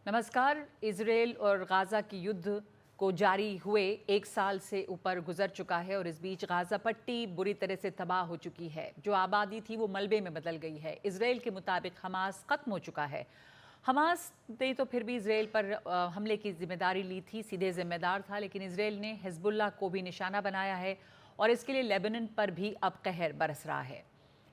नमस्कार। इजरायल और गाजा की युद्ध को जारी हुए 1 साल से ऊपर गुजर चुका है और इस बीच गाजा पट्टी बुरी तरह से तबाह हो चुकी है। जो आबादी थी वो मलबे में बदल गई है। इजरायल के मुताबिक हमास खत्म हो चुका है। हमास ने तो फिर भी इजरायल पर हमले की जिम्मेदारी ली थी, सीधे जिम्मेदार था, लेकिन इजरायल ने हिजबुल्लाह को भी निशाना बनाया है और इसके लिए लेबनान पर भी अब कहर बरस रहा है।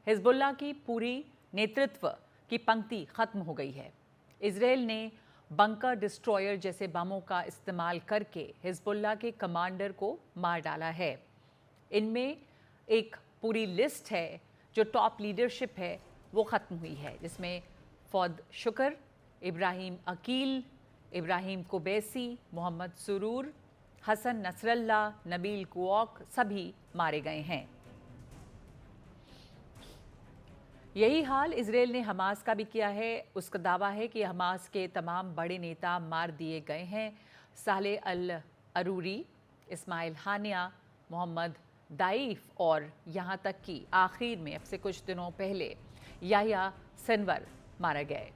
हिजबुल्लाह की पूरी नेतृत्व की पंक्ति खत्म हो गई है। इजरायल ने बंकर डिस्ट्रॉयर जैसे बमों का इस्तेमाल करके हिजबुल्लाह के कमांडर को मार डाला है। इनमें एक पूरी लिस्ट है, जो टॉप लीडरशिप है वो ख़त्म हुई है, जिसमें फौद शुक्र, इब्राहिम अकील, इब्राहिम कुबैसी, मोहम्मद सुरूर, हसन नसरल्ला, नबील कुओक सभी मारे गए हैं। यही हाल इजरायल ने हमास का भी किया है। उसका दावा है कि हमास के तमाम बड़े नेता मार दिए गए हैं। साले अल अरूरी, इस्माइल हानिया, मोहम्मद दाइफ और यहाँ तक कि आखिर में अब से कुछ दिनों पहले याह्या सिनवर मारा गए।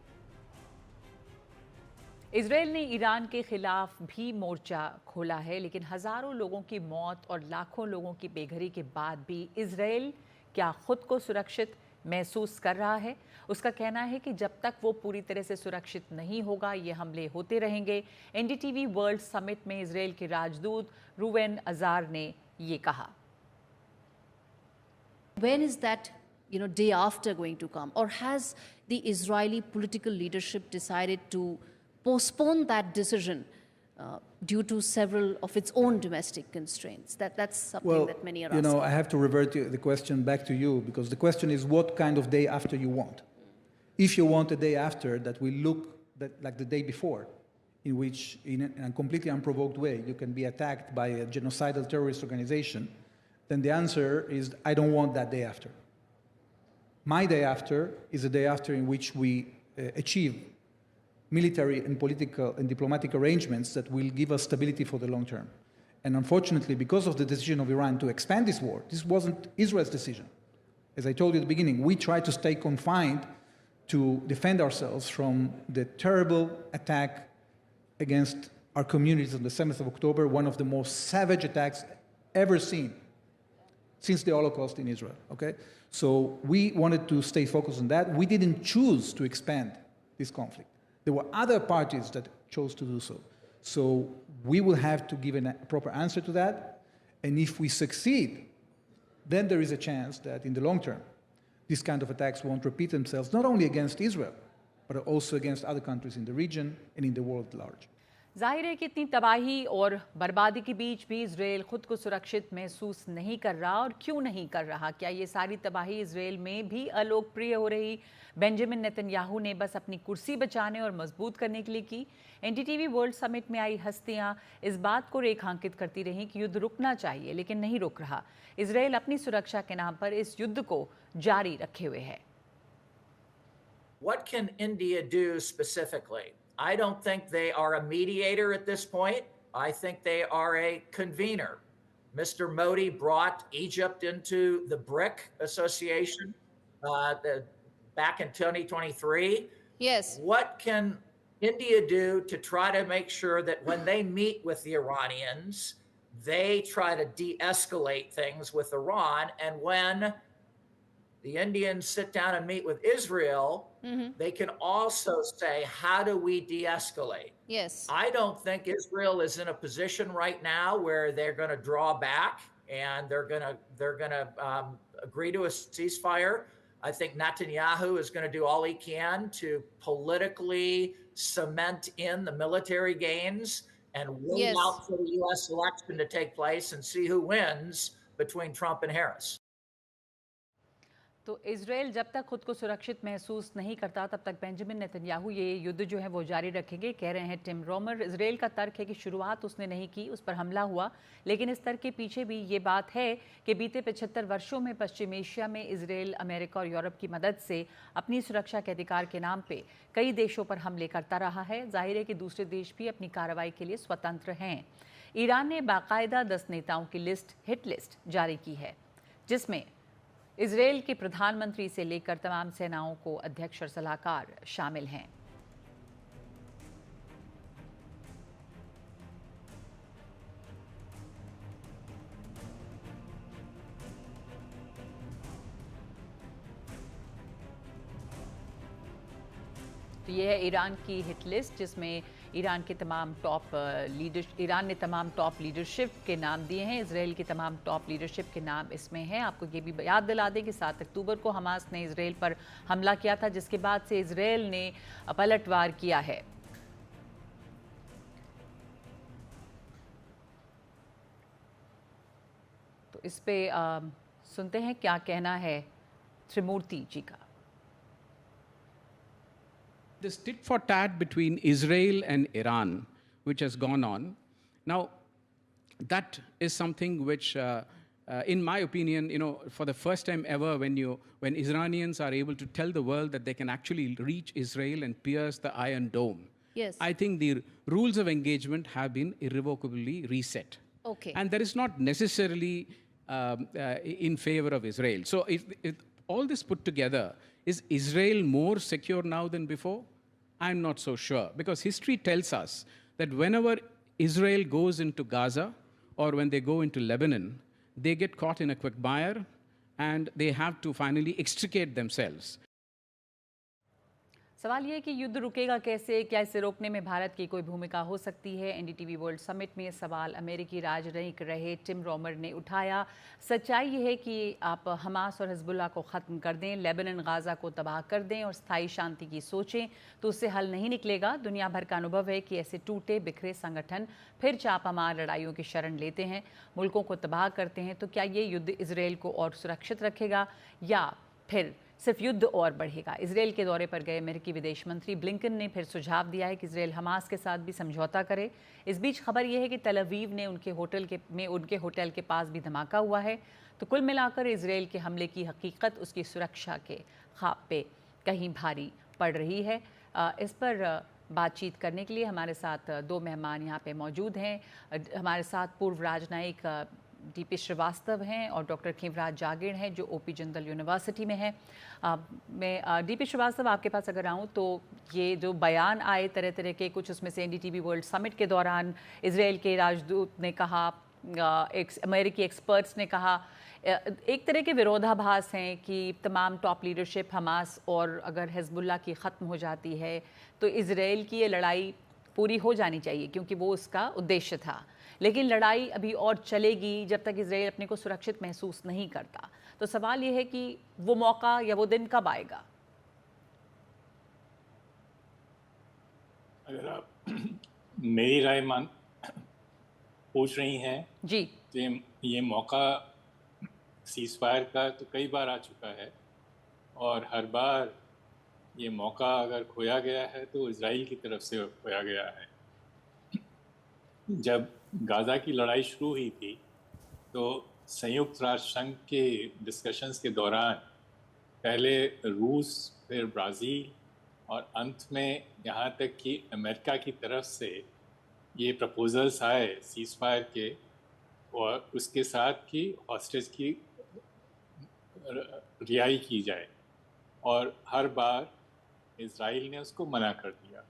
इजरायल ने ईरान के खिलाफ भी मोर्चा खोला है, लेकिन हज़ारों लोगों की मौत और लाखों लोगों की बेघरी के बाद भी इजरायल क्या खुद को सुरक्षित महसूस कर रहा है? उसका कहना है कि जब तक वो पूरी तरह से सुरक्षित नहीं होगा, ये हमले होते रहेंगे। एनडीटीवी वर्ल्ड समिट में इजरायल के राजदूत रूवेन अजार ने ये कहा। When is that day after going to come, or has the Israeli political leadership decided to postpone that decision due to several of its own domestic constraints? That's something that many are asking. I have to revert the question back to you, because the question is what kind of day after you want. If you want a day after that will look like the day before, in which in a completely unprovoked way you can be attacked by a genocidal terrorist organization, then the answer is I don't want that day after. My day after is a day after in which we achieve military and political and diplomatic arrangements that will give us stability for the long term. And unfortunately, because of the decision of Iran to expand this war, this wasn't Israel's decision. As I told you at the beginning, we tried to stay confined to defend ourselves from the terrible attack against our communities on the 7th of October, one of the most savage attacks ever seen since the Holocaust in Israel, okay? So we wanted to stay focused on that. We didn't choose to expand this conflict. There were other parties that chose to do so. So we will have to give a proper answer to that. And if we succeed, then there is a chance that in the long term, these kind of attacks won't repeat themselves, not only against Israel, but also against other countries in the region and in the world at large. जाहिर है कि इतनी तबाही और बर्बादी के बीच भी Israel खुद को सुरक्षित महसूस नहीं कर रहा। और क्यों नहीं कर रहा? क्या ये सारी तबाही इजरायल में भी अलोकप्रिय हो रही? बेंजामिन नेतन्याहू ने बस अपनी कुर्सी बचाने और मजबूत करने के लिए की। एनडीटीवी वर्ल्ड समिट में आई हस्तियां इस बात को रेखांकित करती रहीं कि युद्ध रुकना चाहिए, लेकिन नहीं रुक रहा। इजरायल अपनी सुरक्षा के नाम पर इस युद्ध को जारी रखे हुए है। What can India do specifically? I don't think they are a mediator at this point. I think they are a convener. Mr. Modi brought Egypt into the BRIC Association back in 2023. Yes. What can India do to try to make sure that when they meet with the Iranians, they try to de-escalate things with Iran, and when the Indians sit down and meet with Israel, they can also say, how do we de-escalate? Yes. I don't think Israel is in a position right now where they're going to draw back and they're going to agree to a ceasefire. I think Netanyahu is going to do all he can to politically cement in the military gains and wait out for the U.S. election to take place and see who wins between Trump and Harris. तो Israel जब तक खुद को सुरक्षित महसूस नहीं करता, तब तक बेंजामिन नेतन्याहू ये युद्ध जो है वो जारी रखेंगे, कह रहे हैं टिम रोमर। इजरायल का तर्क है कि शुरुआत उसने नहीं की, उस पर हमला हुआ, लेकिन इस तर्क के पीछे भी ये बात है कि बीते 75 वर्षों में पश्चिम एशिया में इजरायल अमेरिका और यूरोप की मदद से अपनी सुरक्षा के अधिकार के नाम पर कई देशों पर हमले करता रहा है। जाहिर है कि दूसरे देश भी अपनी कार्रवाई के लिए स्वतंत्र हैं। ईरान ने बाकायदा 10 नेताओं की हिट लिस्ट जारी की है, जिसमें इजरायल के प्रधानमंत्री से लेकर तमाम सेनाओं को अध्यक्ष और सलाहकार शामिल हैं। तो ये है ईरान की हिट लिस्ट, जिसमें ईरान ने तमाम टॉप लीडरशिप के नाम दिए हैं। इजराइल की तमाम टॉप लीडरशिप के नाम इसमें हैं। आपको ये भी याद दिला दें कि 7 अक्टूबर को हमास ने इजराइल पर हमला किया था, जिसके बाद से इजराइल ने पलटवार किया है। तो इस पे सुनते हैं क्या कहना है त्रिमूर्ति जी का। This tit for tat between Israel and Iran, which has gone on, now that is something which, in my opinion, for the first time ever, when Iranians are able to tell the world that they can actually reach Israel and pierce the Iron Dome, Yes. I think the rules of engagement have been irrevocably reset. Okay. And that is not necessarily in favor of Israel. So if all this put together, is Israel more secure now than before? I'm not so sure, because history tells us that whenever Israel goes into Gaza or when they go into Lebanon, they get caught in a quagmire and they have to finally extricate themselves. सवाल ये है कि युद्ध रुकेगा कैसे, क्या इसे रोकने में भारत की कोई भूमिका हो सकती है। एनडीटीवी वर्ल्ड समिट में ये सवाल अमेरिकी राजनयिक रहे टिम रोमर ने उठाया। सच्चाई ये है कि आप हमास और हिजबुल्लाह को ख़त्म कर दें, लेबनान गाज़ा को तबाह कर दें और स्थायी शांति की सोचें तो उससे हल नहीं निकलेगा। दुनिया भर का अनुभव है कि ऐसे टूटे बिखरे संगठन फिर चापामार लड़ाइयों की शरण लेते हैं, मुल्कों को तबाह करते हैं। तो क्या ये युद्ध इजराइल को और सुरक्षित रखेगा या फिर सिर्फ युद्ध और बढ़ेगा। इजराइल के दौरे पर गए अमेरिकी विदेश मंत्री ब्लिंकन ने फिर सुझाव दिया है कि इजराइल हमास के साथ भी समझौता करे। इस बीच खबर यह है कि तल अवीव ने उनके होटल के पास भी धमाका हुआ है। तो कुल मिलाकर इजराइल के हमले की हकीकत उसकी सुरक्षा के ख्वाब पे कहीं भारी पड़ रही है। इस पर बातचीत करने के लिए हमारे साथ दो मेहमान यहाँ पे मौजूद हैं। हमारे साथ पूर्व राजनयिक डीपी श्रीवास्तव हैं और डॉक्टर खीवराज जागीर हैं जो ओपी जिंदल यूनिवर्सिटी में हैं। मैं डीपी श्रीवास्तव आपके पास अगर आऊँ तो ये जो बयान आए तरह तरह के, कुछ उसमें से एनडीटीवी वर्ल्ड समिट के दौरान इजराइल के राजदूत ने कहा, अमेरिकी एक्सपर्ट्स ने कहा, एक तरह के विरोधाभास हैं कि तमाम टॉप लीडरशिप हमास और अगर हिजबुल्लाह की ख़त्म हो जाती है तो इजराइल की ये लड़ाई पूरी हो जानी चाहिए क्योंकि वो उसका उद्देश्य था। लेकिन लड़ाई अभी और चलेगी जब तक इजराइल अपने को सुरक्षित महसूस नहीं करता। तो सवाल ये है कि वो मौका या वो दिन कब आएगा? अगर आप मेरी राय पूछ रही हैं जी, तो ये मौका सीज़फायर का तो कई बार आ चुका है और हर बार ये मौका अगर खोया गया है तो इजराइल की तरफ से खोया गया है। जब गाज़ा की लड़ाई शुरू हुई थी तो संयुक्त राष्ट्र संघ के डिस्कशंस के दौरान पहले रूस, फिर ब्राज़ील और अंत में यहाँ तक कि अमेरिका की तरफ से ये प्रपोजल्स आए सीज़फायर के और उसके साथ कि हॉस्टेज की रिहाई की जाए और हर बार इजराइल ने उसको मना कर दिया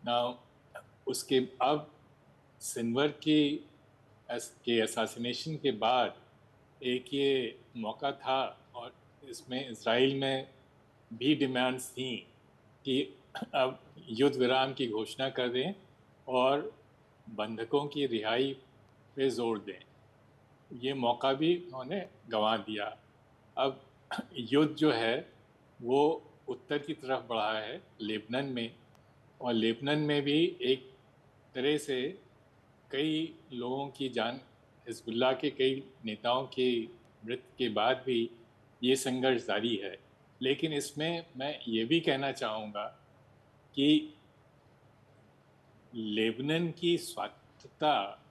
ना। उसके अब सिनवर के असैसिनेशन के बाद एक ये मौका था और इसमें इजराइल में भी डिमांड्स थी कि अब युद्ध विराम की घोषणा कर दें और बंधकों की रिहाई पे जोर दें। ये मौका भी उन्होंने गंवा दिया। अब युद्ध जो है वो उत्तर की तरफ बढ़ा है लेबनान में, और लेबनान में भी एक तरह से कई लोगों की जान, हिजबुल्लाह के कई नेताओं की मृत्यु के बाद भी ये संघर्ष जारी है। लेकिन इसमें मैं ये भी कहना चाहूँगा कि लेबनान की स्वायत्तता,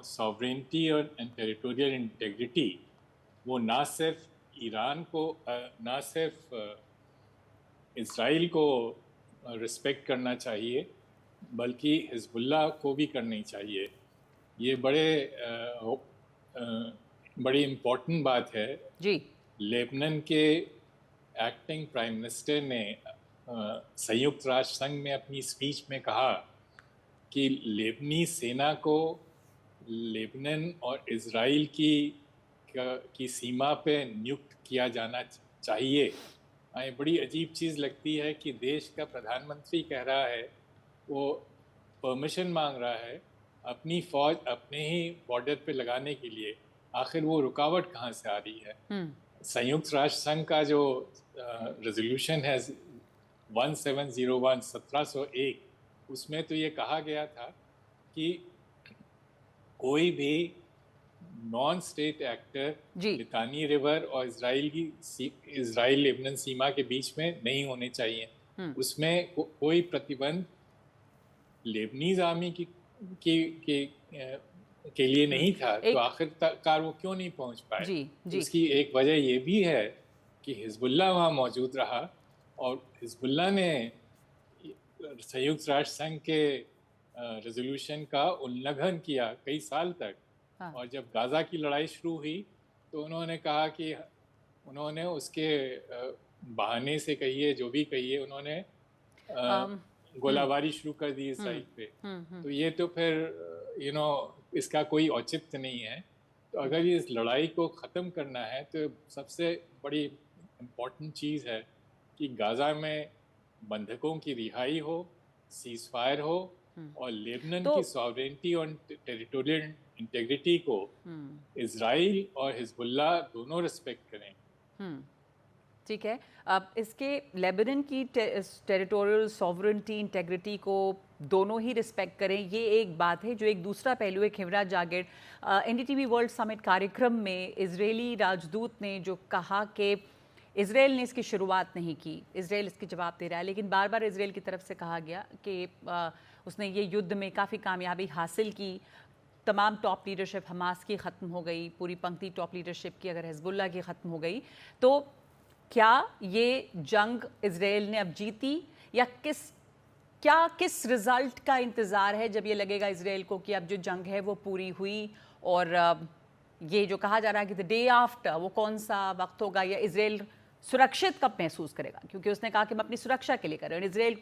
सॉवरेनिटी और टेरिटोरियल इंटेग्रिटी वो ना सिर्फ ईरान को, ना सिर्फ इजराइल को रिस्पेक्ट करना चाहिए बल्कि हिजबुल्लाह को भी करनी चाहिए। ये बड़ी इम्पोर्टेंट बात है जी। लेबनान के एक्टिंग प्राइम मिनिस्टर ने संयुक्त राष्ट्र संघ में अपनी स्पीच में कहा कि लेबनी सेना को लेबनान और इजराइल की सीमा पे नियुक्त किया जाना चाहिए बड़ी अजीब चीज़ लगती है कि देश का प्रधानमंत्री कह रहा है, वो परमिशन मांग रहा है अपनी फौज अपने ही बॉर्डर पे लगाने के लिए। आखिर वो रुकावट कहाँ से आ रही है? संयुक्त राष्ट्र संघ का जो रेजोल्यूशन है 1701 1701, उसमें तो ये कहा गया था कि कोई भी नॉन स्टेट एक्टर जी। लितानी रिवर और इजराइल लेबनान सीमा के बीच में नहीं होने चाहिए। उसमें कोई प्रतिबंध लेबनीज आर्मी के लिए नहीं था। तो आखिरकार वो क्यों नहीं पहुंच पाए? जी, जी। इसकी एक वजह ये भी है कि हिजबुल्लाह वहाँ मौजूद रहा और हिजबुल्लाह ने संयुक्त राष्ट्र संघ के रेजोल्यूशन का उल्लंघन किया कई साल तक। हाँ। और जब गाजा की लड़ाई शुरू हुई तो उन्होंने कहा कि उन्होंने उसके बहाने से कहिए जो भी कहिए, उन्होंने गोलाबारी शुरू कर दी इस साइड पे। तो ये तो फिर इसका कोई औचित्य नहीं है। तो अगर ये इस लड़ाई को ख़त्म करना है तो सबसे बड़ी इम्पोर्टेंट चीज़ है कि गाजा में बंधकों की रिहाई हो, सीज फायर हो और लेबनान की सॉवरेनिटी और टेरिटोरियल इंटेग्रिटी को इजराइल और हिजबुल्लाह दोनों रिस्पेक्ट करें। ठीक है। अब इसके लेबनान की टेरिटोरियल सॉवरेनिटी इंटेग्रिटी को दोनों ही रिस्पेक्ट करें, ये एक बात है। जो एक दूसरा पहलू है, खिवरा जागिर एनडीटीवी वर्ल्ड समिट कार्यक्रम में इजरायली राजदूत ने जो कहा कि इजराइल ने इसकी शुरुआत नहीं की, इजराइल इसकी जवाब दे रहा है, लेकिन बार बार इजराइल की तरफ से कहा गया कि उसने ये युद्ध में काफ़ी कामयाबी हासिल की। तमाम टॉप लीडरशिप हमास की ख़त्म हो गई, पूरी पंक्ति टॉप लीडरशिप की अगर हिजबुल्लाह की ख़त्म हो गई, तो क्या ये जंग इजराइल ने अब जीती या किस रिजल्ट का इंतज़ार है जब ये लगेगा इजराइल को कि अब जो जंग है वो पूरी हुई? और ये जो कहा जा रहा है कि द डे आफ्टर, वो कौन सा वक्त होगा या इजराइल सुरक्षित कब महसूस करेगा? क्योंकि उसने कहा कि मैं अपनी सुरक्षा के लिए कर रहा हूँ, इजराइल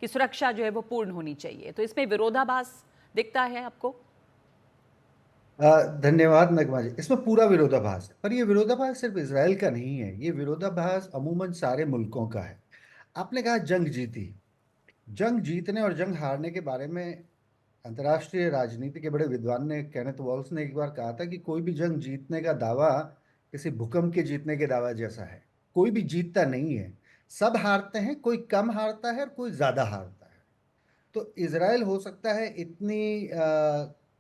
की सुरक्षा जो है वो पूर्ण होनी चाहिए। तो इसमें विरोधाभास दिखता है आपको? धन्यवाद नगमा जी। इसमें पूरा विरोधाभास है, पर ये विरोधाभास सिर्फ इजराइल का नहीं है, ये विरोधाभास अमूमन सारे मुल्कों का है। आपने कहा जंग जीती। जंग जीतने और जंग हारने के बारे में अंतर्राष्ट्रीय राजनीति के बड़े विद्वान ने, केनेथ वॉल्स ने एक बार कहा था कि कोई भी जंग जीतने का दावा किसी भूकंप के जीतने के दावा जैसा है। कोई भी जीतता नहीं है, सब हारते हैं, कोई कम हारता है और कोई ज्यादा हारता है। तो इजराइल हो सकता है इतनी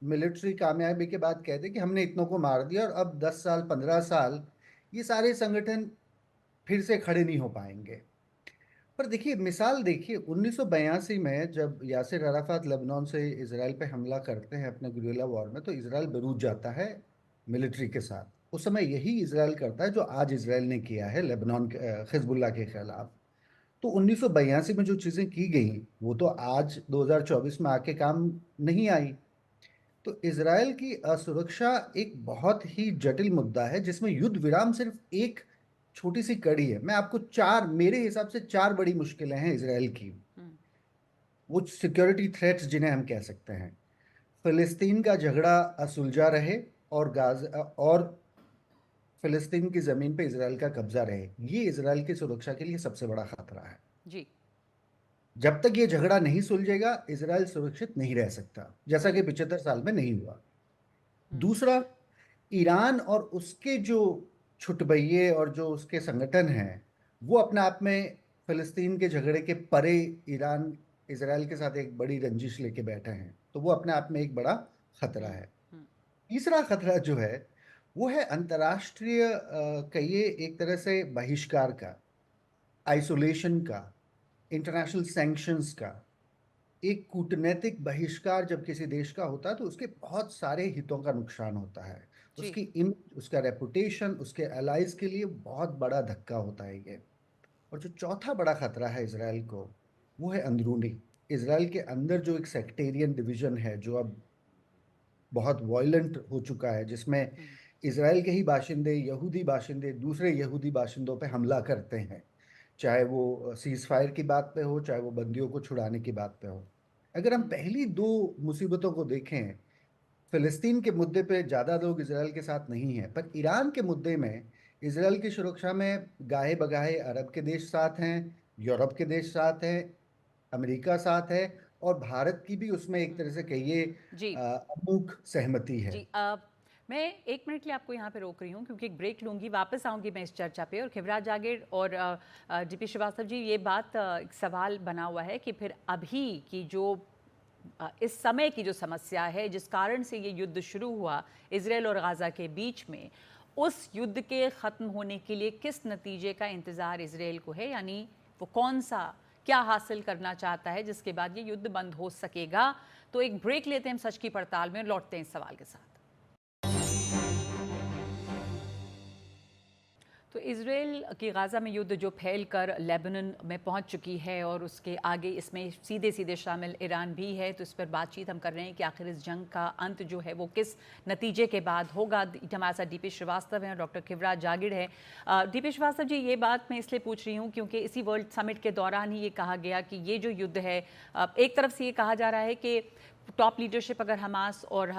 मिलिट्री कामयाबी के बाद कह दे कि हमने इतनों को मार दिया और अब 10 साल 15 साल ये सारे संगठन फिर से खड़े नहीं हो पाएंगे। पर देखिए, मिसाल देखिए, 1982 में जब यासिर अराफात लेबनान से इजराइल पे हमला करते हैं अपने गुरिल्ला वॉर में, तो इजराइल बेरूत जाता है मिलिट्री के साथ। उस समय यही इजराइल करता है जो आज इजराइल ने किया है लेबनान हिजबुल्लाह के खिलाफ। तो 1982 में जो चीज़ें की गई वो तो आज 2024 में आके काम नहीं आई। तो इजराइल की असुरक्षा एक बहुत ही जटिल मुद्दा है जिसमें युद्ध विराम सिर्फ एक छोटी सी कड़ी है। मैं आपको मेरे हिसाब से 4 बड़ी मुश्किलें हैं इजराइल की, वो सिक्योरिटी थ्रेट्स जिन्हें हम कह सकते हैं। फिलिस्तीन का झगड़ा असुलझा रहे और गाजा और फिलिस्तीन की जमीन पे इजराइल का कब्जा रहे, ये इजराइल की सुरक्षा के लिए सबसे बड़ा खतरा है जी। जब तक ये झगड़ा नहीं सुलझेगा इजराइल सुरक्षित नहीं रह सकता, जैसा कि 75 साल में नहीं हुआ। दूसरा, ईरान और उसके जो छुटभइये और जो उसके संगठन हैं वो अपने आप में फिलिस्तीन के झगड़े के परे ईरान इजराइल के साथ एक बड़ी रंजिश लेके बैठे हैं, तो वो अपने आप में एक बड़ा खतरा है। तीसरा खतरा जो है वो है अंतर्राष्ट्रीय कहिए एक तरह से बहिष्कार का, आइसोलेशन का, इंटरनेशनल सैंक्शंस का। एक कूटनैतिक बहिष्कार जब किसी देश का होता है तो उसके बहुत सारे हितों का नुकसान होता है, उसकी इमेज, उसका रेपुटेशन, उसके एलाइज के लिए बहुत बड़ा धक्का होता है ये। और जो चौथा बड़ा खतरा है इजराइल को वो है अंदरूनी। इजराइल के अंदर जो एक सेक्टेरियन डिवीजन है जो अब बहुत वायलेंट हो चुका है, जिसमें इजराइल के ही बाशिंदे, यहूदी बाशिंदे दूसरे यहूदी बाशिंदों पे हमला करते हैं, चाहे वो सीज फायर की बात पे हो, चाहे वो बंदियों को छुड़ाने की बात पे हो। अगर हम पहली 2 मुसीबतों को देखें, फिलिस्तीन के मुद्दे पे ज़्यादा लोग इजराइल के साथ नहीं हैं, पर ईरान के मुद्दे में इसराइल की सुरक्षा में गाहे बगाहे अरब के देश साथ हैं, यूरोप के देश साथ हैं, अमेरिका साथ है, और भारत की भी उसमें एक तरह से कहिए जी अमूक सहमति है। जी मैं 1 मिनट के लिए आपको यहाँ पे रोक रही हूँ क्योंकि एक ब्रेक लूंगी, वापस आऊंगी मैं इस चर्चा पे। और खिवराज जागीर और डीपी श्रीवास्तव जी, ये बात एक सवाल बना हुआ है कि फिर अभी की जो इस समय की जो समस्या है जिस कारण से ये युद्ध शुरू हुआ इजराइल और गाज़ा के बीच में, उस युद्ध के ख़त्म होने के लिए किस नतीजे का इंतज़ार इजराइल को है, यानी वो कौन सा क्या हासिल करना चाहता है जिसके बाद ये युद्ध बंद हो सकेगा। तो एक ब्रेक लेते हैं हम सच की पड़ताल में और लौटते हैं इस सवाल के साथ। तो इजराइल की गाज़ा में युद्ध जो फैल कर लेबनान में पहुंच चुकी है और उसके आगे इसमें सीधे सीधे शामिल ईरान भी है, तो इस पर बातचीत हम कर रहे हैं कि आखिर इस जंग का अंत जो है वो किस नतीजे के बाद होगा। हमारे साथ डीपी श्रीवास्तव हैं, डॉक्टर खिवराज जागीर है। डीपी श्रीवास्तव जी, ये बात मैं इसलिए पूछ रही हूँ क्योंकि इसी वर्ल्ड समिट के दौरान ही ये कहा गया कि ये जो युद्ध है, एक तरफ से ये कहा जा रहा है कि टॉप लीडरशिप अगर हमास और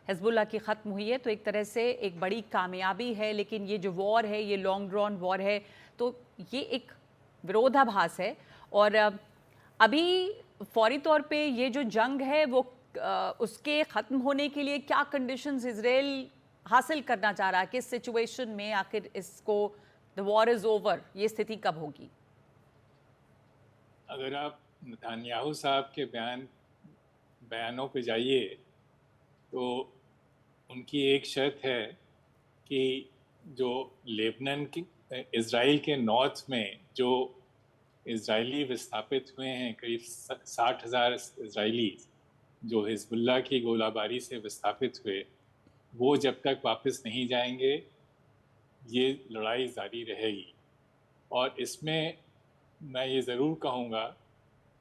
हिजबुल्लाह की ख़त्म हुई है तो एक तरह से एक बड़ी कामयाबी है, लेकिन ये जो वॉर है ये लॉन्ग ड्रॉन वॉर है, तो ये एक विरोधाभास है। और अभी फौरी तौर पे ये जो जंग है वो उसके ख़त्म होने के लिए क्या कंडीशंस इजराइल हासिल करना चाह रहा है, किस सिचुएशन में आखिर इसको द वॉर इज़ ओवर ये स्थिति कब होगी? अगर आप नेतन्याहू साहब के बयानों पे जाइए तो उनकी एक शर्त है कि जो लेबनान की इज़राइल के नॉर्थ में जो इज़राइली विस्थापित हुए हैं, करीब 60,000 इज़राइली जो हिजबुल्लाह की गोलाबारी से विस्थापित हुए, वो जब तक वापस नहीं जाएंगे ये लड़ाई जारी रहेगी। और इसमें मैं ये ज़रूर कहूँगा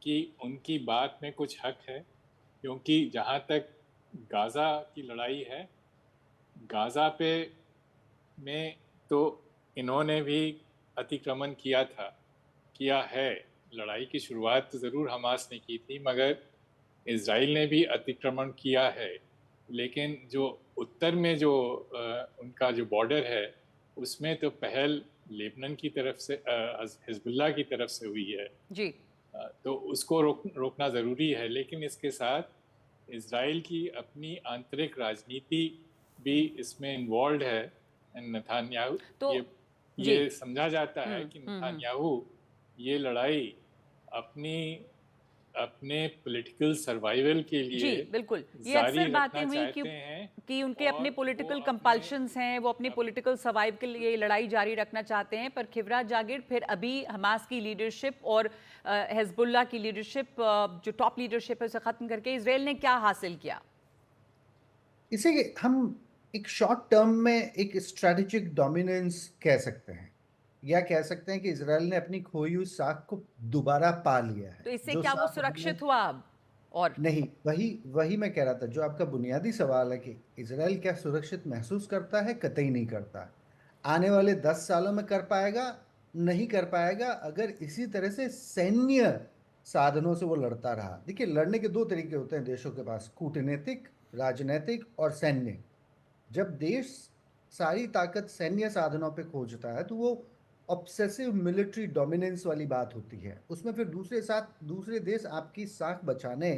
कि उनकी बात में कुछ हक है, क्योंकि जहाँ तक गाज़ा की लड़ाई है, गाज़ा पे में तो इन्होंने भी अतिक्रमण किया है। लड़ाई की शुरुआत तो ज़रूर हमास ने की थी, मगर इज़राइल ने भी अतिक्रमण किया है। लेकिन जो उत्तर में जो उनका जो बॉर्डर है उसमें तो पहल लेबनान की तरफ से हिजबुल्लाह की तरफ से हुई है जी, तो उसको रोकना ज़रूरी है। लेकिन इसके साथ इज़राइल की अपनी आंतरिक राजनीति भी इसमें इन्वॉल्व है। नेतन्याहू तो ये समझा जाता है कि नेतन्याहू ये लड़ाई अपने पॉलिटिकल सर्वाइवल के लिए जी बिल्कुल, ये जारी अक्सर बातें रखना हुई चाहते हैं कि उनके और अपने वो पॉलिटिकल अपने कंपल्शंस हैं, वो अपनी पॉलिटिकल सर्वाइव के लिए लड़ाई जारी रखना चाहते हैं। पर खिवराज जागीर, फिर अभी हमास की लीडरशिप और हिजबुल्लाह की लीडरशिप, जो टॉप लीडरशिप है उसे ख़त्म करके इजराइल ने क्या हासिल किया? इसे हम एक शॉर्ट टर्म में एक स्ट्रेटेजिक डोमिनेंस कह सकते हैं, या कह सकते हैं कि इजराइल ने अपनी खोई हुई साख को दोबारा पा लिया है। तो इससे जो क्या वो साख सुरक्षित हुआ अब? और नहीं, वही मैं कह रहा था, जो आपका बुनियादी सवाल है कि इजराइल क्या सुरक्षित महसूस करता है, कतई नहीं करता। आने वाले 10 सालों में कर पाएगा, नहीं कर पाएगा अगर इसी तरह से सैन्य साधनों से वो लड़ता रहा। देखिए, लड़ने के 2 तरीके होते हैं देशों के पास, कूटनीतिक, राजनीतिक और सैन्य। जब देश सारी ताकत सैन्य साधनों पे खोजता है तो वो ऑब्सेसिव मिलिट्री डोमिनेंस वाली बात होती है। उसमें फिर दूसरे देश आपकी साख बचाने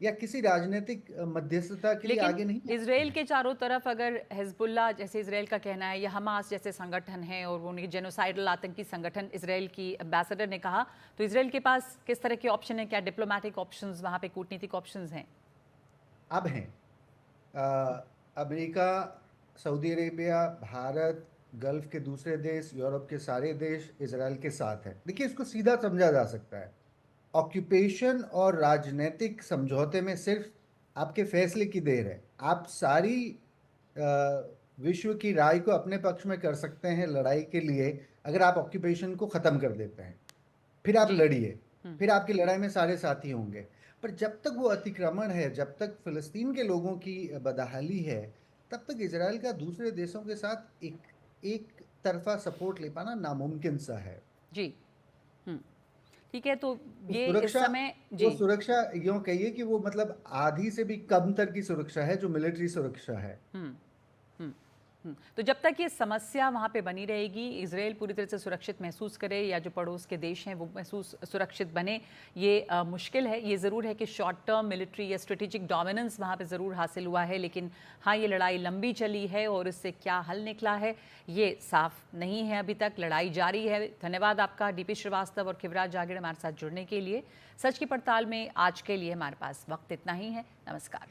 या किसी राजनीतिक मध्यस्थता के लिए आगे लेकिन नहीं आते इजराइल हैं। के चारों तरफ अगर हिजबुल्लाह जैसे इजराइल का कहना है या हमास जैसे संगठन है और वो उनके जेनोसाइडल आतंकी संगठन, इजराइल की एम्बेसडर ने कहा, तो इजराइल के पास किस तरह के ऑप्शन है? क्या डिप्लोमेटिक ऑप्शंस, वहाँ पे कूटनीतिक ऑप्शंस हैं? अब हैं America, Saudi Arabia, Bharat, gulf के दूसरे देश, यूरोप के सारे देश इजराइल के साथ हैं। देखिए, इसको सीधा समझा जा सकता है, ऑक्यूपेशन और राजनीतिक समझौते में सिर्फ आपके फैसले की देर है। आप सारी विश्व की राय को अपने पक्ष में कर सकते हैं लड़ाई के लिए अगर आप ऑक्यूपेशन को ख़त्म कर देते हैं। फिर आप लड़िए, फिर आपकी लड़ाई में सारे साथी होंगे। पर जब तक वो अतिक्रमण है, जब तक फ़िलिस्तीन के लोगों की बदहाली है, तब तक इजराइल का दूसरे देशों के साथ एक तरफा सपोर्ट ले पाना नामुमकिन सा है। जी, ठीक है। तो वो ये इस सुरक्षा समय वो जी सुरक्षा यूं कहिए कि वो मतलब आधी से भी कम तर की सुरक्षा है जो मिलिट्री सुरक्षा है। हम्म हम्म तो जब तक ये समस्या वहाँ पे बनी रहेगी, इजराइल पूरी तरह से सुरक्षित महसूस करे या जो पड़ोस के देश हैं वो सुरक्षित बने, ये मुश्किल है। ये ज़रूर है कि शॉर्ट टर्म मिलिट्री या स्ट्रेटेजिक डोमिनेंस वहाँ पे ज़रूर हासिल हुआ है, लेकिन हाँ, ये लड़ाई लंबी चली है और इससे क्या हल निकला है ये साफ नहीं है अभी तक। लड़ाई जारी है। धन्यवाद आपका डीपी श्रीवास्तव और खिवराज जागीर हमारे साथ जुड़ने के लिए। सच की पड़ताल में आज के लिए हमारे पास वक्त इतना ही है। नमस्कार।